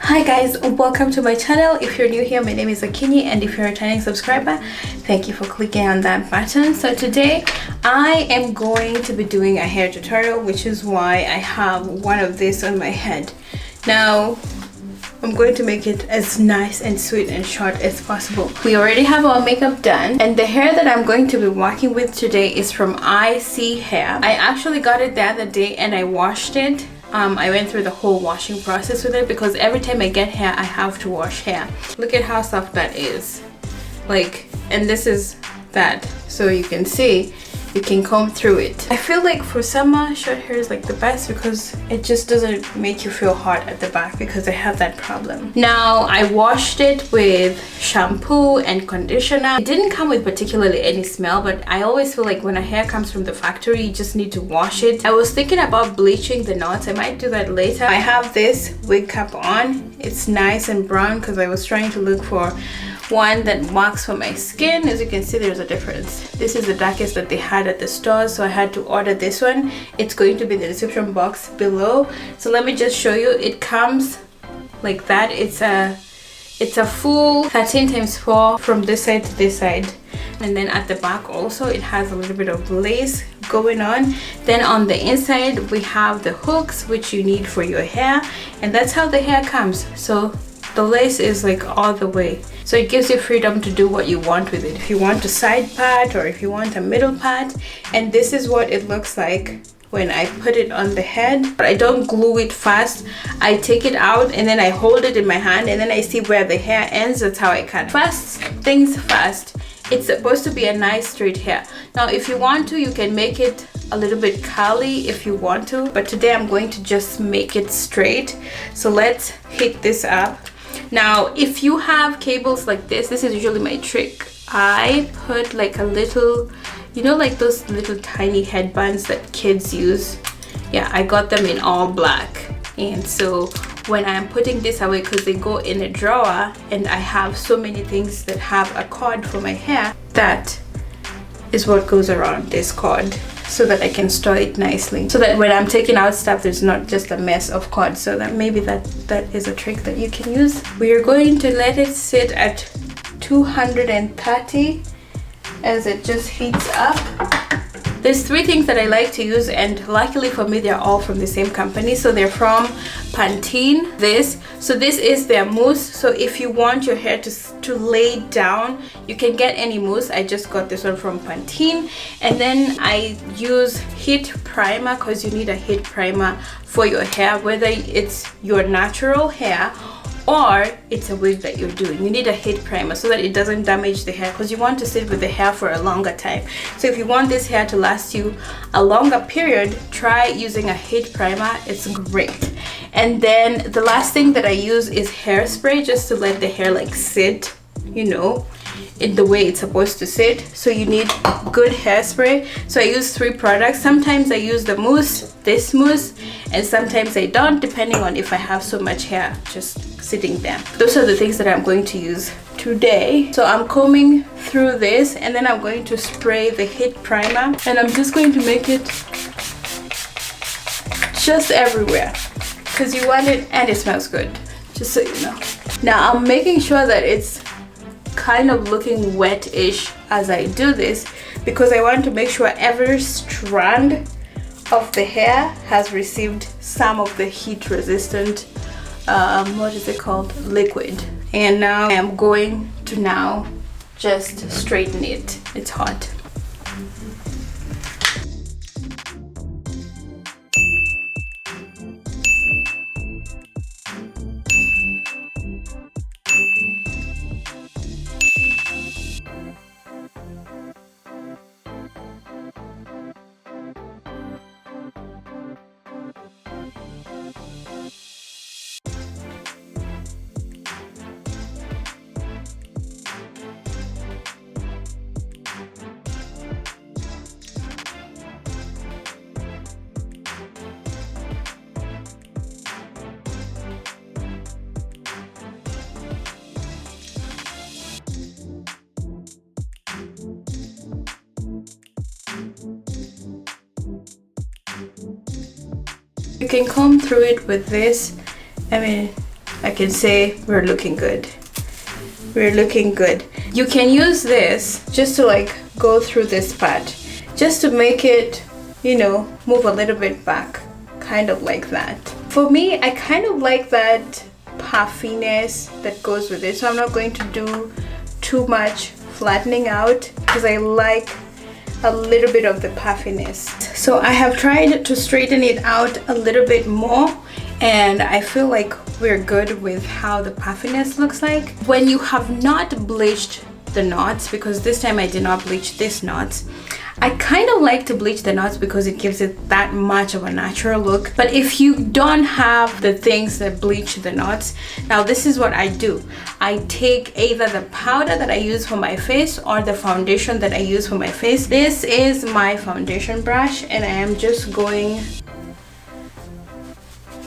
Hi guys, welcome to my channel. If you're new here, my name is Akinyi, and if you're a returning subscriber, thank you for clicking on that button. So today I am going to be doing a hair tutorial, which is why I have one of this on my head. Now I'm going to make it as nice and sweet and short as possible. We already have our makeup done, and the hair that I'm going to be working with today is from iseehair. I actually got it the other day and I washed it. I went through the whole washing process with it because every time I get hair I have to wash hair. Look at how soft that is, and this is that, so you can see you can comb through it. I feel like for summer short hair is like the best because it just doesn't make you feel hot at the back, because I have that problem. Now I washed it with shampoo and conditioner. It didn't come with particularly any smell, but I always feel like when a hair comes from the factory you just need to wash it. I was thinking about bleaching the knots. I might do that later. I have this wig cap on. It's nice and brown because I was trying to look for one that works for my skin. As you can see, there's a difference. This is the darkest that they had at the store, so I had to order this one. It's going to be in the description box below. So let me just show you. It comes like that. It's a full 13 times 4 from this side to this side, and then at the back also it has a little bit of lace going on. Then on the inside we have the hooks which you need for your hair, and that's how the hair comes. So the lace is like all the way, so it gives you freedom to do what you want with it. If you want a side part or if you want a middle part. And this is what it looks like when I put it on the head. But I don't glue it fast. I take it out and then I hold it in my hand, and then I see where the hair ends. That's how I cut. First things first, it's supposed to be a nice straight hair. Now if you want to, you can make it a little bit curly if you want to, but today I'm going to just make it straight. So let's heat this up. Now if you have cables like this is usually my trick. I put like a little, you know, like those little tiny headbands that kids use. Yeah, I got them in all black, and so when I'm putting this away, because they go in a drawer and I have so many things that have a cord for my hair, that is what goes around this cord, so that I can store it nicely, so that when I'm taking out stuff there's not just a mess of cord. So that maybe that is a trick that you can use. We are going to let it sit at 230 as it just heats up. There's 3 things that I like to use, and luckily for me they're all from the same company. So they're from Pantene. So this is their mousse. So if you want your hair to lay down, you can get any mousse. I just got this one from Pantene. And then I use heat primer, because you need a heat primer for your hair, whether it's your natural hair or it's a wig that you're doing. You need a heat primer so that it doesn't damage the hair, because you want to sit with the hair for a longer time. So if you want this hair to last you a longer period, try using a heat primer. It's great. And then the last thing that I use is hairspray, just to let the hair like sit, you know, in the way it's supposed to sit. So you need good hairspray. So I use 3 products. Sometimes I use the mousse, this mousse, and sometimes I don't, depending on if I have so much hair just sitting there. Those are the things that I'm going to use today. So I'm combing through this, and then I'm going to spray the heat primer, and I'm just going to make it just everywhere, because you want it, and it smells good, just so you know. Now I'm making sure that it's kind of looking wet-ish as I do this, because I want to make sure every strand of the hair has received some of the heat resistant what is it called, liquid. And now I'm going to just straighten it. It's hot. You can comb through it with this. I mean, I can say we're looking good. We're looking good. You can use this just to like go through this part, just to make it, you know, move a little bit back, kind of like that. For me, I kind of like that puffiness that goes with it, so I'm not going to do too much flattening out because I like a little bit of the puffiness. So I have tried to straighten it out a little bit more, and I feel like we're good with how the puffiness looks like. When you have not bleached the knots, because this time I did not bleach these knots, I kind of like to bleach the knots because it gives it that much of a natural look. But if you don't have the things that bleach the knots, now this is what I do. I take either the powder that I use for my face or the foundation that I use for my face. This is my foundation brush, and I am just going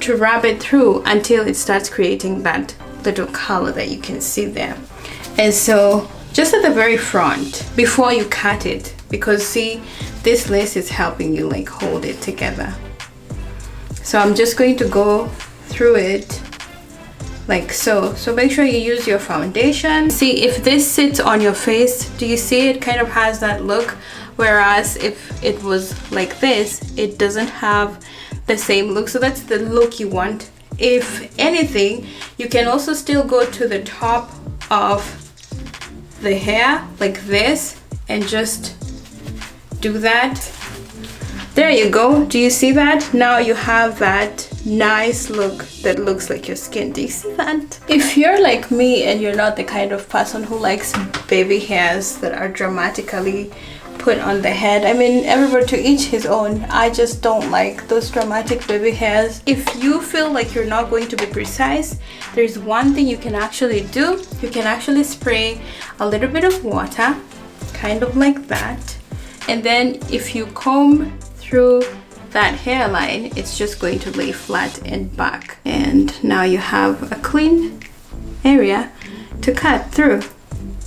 to rub it through until it starts creating that little color that you can see there. And so just at the very front before you cut it, because see, this lace is helping you like hold it together. So I'm just going to go through it like so. So make sure you use your foundation. See, if this sits on your face, do you see it kind of has that look? Whereas if it was like this, it doesn't have the same look. So that's the look you want. If anything, you can also still go to the top of the hair like this and just do that. There you go. Do you see that? Now you have that nice look that looks like your skin. Do you see that? If you're like me and you're not the kind of person who likes baby hairs that are dramatically put on the head, I mean, everybody to each his own. I just don't like those dramatic baby hairs. If you feel like you're not going to be precise, there's one thing you can actually do. You can actually spray a little bit of water, kind of like that. And then if you comb through that hairline, it's just going to lay flat and back. And now you have a clean area to cut through.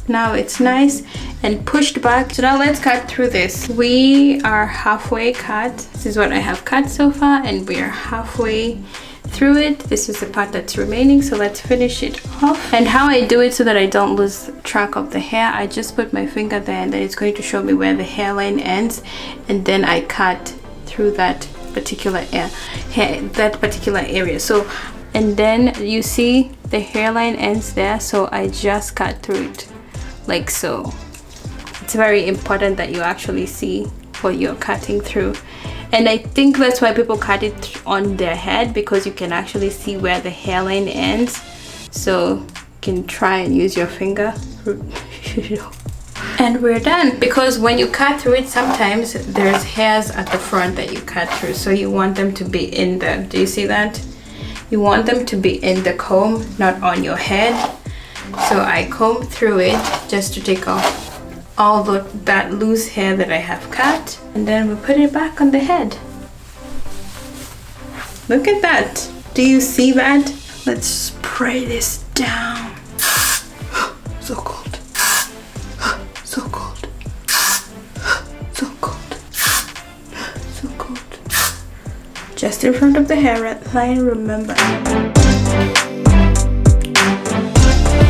Now it's nice and pushed back. So now let's cut through this. We are halfway cut. This is what I have cut so far, and we are halfway through it. This is the part that's remaining, so let's finish it off. And how I do it so that I don't lose track of the hair, I just put my finger there, and then it's going to show me where the hairline ends, and then I cut through that particular area. So, and then you see the hairline ends there, so I just cut through it like so. It's very important that you actually see what you're cutting through. And I think that's why people cut it on their head, because you can actually see where the hairline ends. So you can try and use your finger. And we're done. Because when you cut through it, sometimes there's hairs at the front that you cut through. So you want them to be in the, do you see that? You want them to be in the comb, not on your head. So I comb through it just to take off all that loose hair that I have cut, and then we put it back on the head. Look at that. Do you see that? Let's spray this down. So cold. So cold. So cold. So cold. Just in front of the hairline, remember.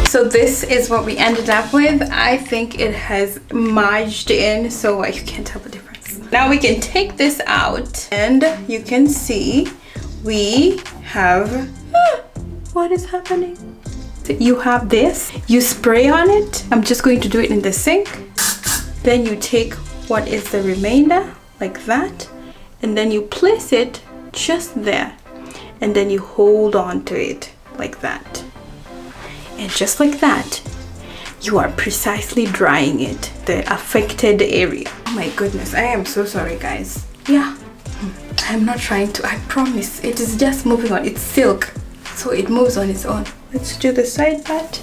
So this is what we ended up with. I think it has merged in, so you can't tell the difference. Now we can take this out, and you can see we have, what is happening? You have this, you spray on it. I'm just going to do it in the sink. Then you take what is the remainder, like that, and then you place it just there, and then you hold on to it like that. And just like that, you are precisely drying it, the affected area. Oh my goodness, I am so sorry, guys. Yeah, I'm not trying to, I promise. It is just moving on. It's silk, so it moves on its own. Let's do the side part.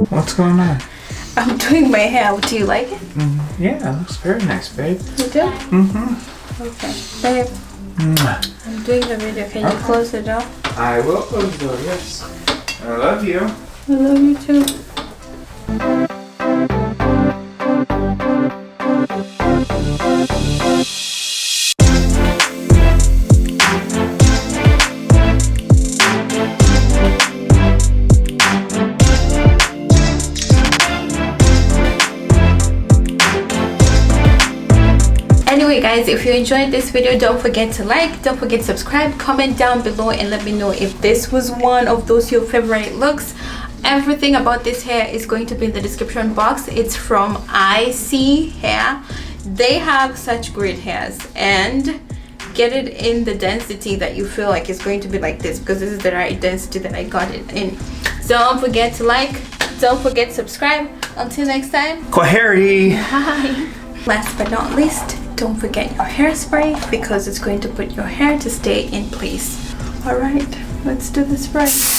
What's going on? I'm doing my hair. Do you like it? Yeah, it looks very nice, babe. You do? Okay. Babe, I'm doing the video. Can you close the door? I will close the door, yes. I love you. I love you too. guys, if you enjoyed this video, don't forget to like, don't forget to subscribe, comment down below and let me know if this was one of those your favorite looks. Everything about this hair is going to be in the description box. It's from iseehair. They have such great hairs, and get it in the density that you feel like it's going to be like this, because this is the right density that I got it in. Don't forget to like, don't forget to subscribe. Until next time, Quaheri. bye. Last but not least, don't forget your hairspray, because it's going to put your hair to stay in place. All right, let's do the spray.